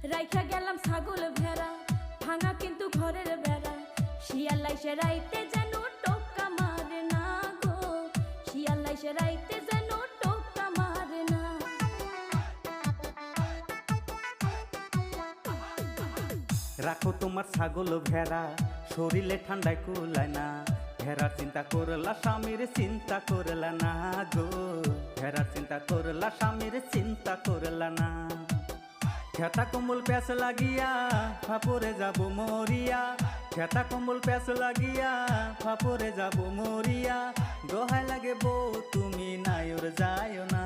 রাইখা গেলাম ছাগল ভেড়া, ভাঙা কিন্তু ঘরের বেড়া। শিয়াল আইসে রাইতে যেন টোকা মারে না গো, শিয়াল আইসে রাইতে যেন টোকা মারে না। রাখো তোমার ছাগল ভেড়া, শরীরে ঠান্ডায় কুলায় না। ভেড়ার চিন্তা করলা স্বামীর চিন্তা করলা না গো, ভেড়ার চিন্তা করলা স্বামীর চিন্তা করলা না। খেতা কম্বল প্যাস লাগিয়া ফাপরে যাব মরিয়া, খেতা কম্বল প্যাস লাগিয়া ফাপরে যাব মরিয়া। দোহাই লাগে বউ তুমি নায়র যায় না।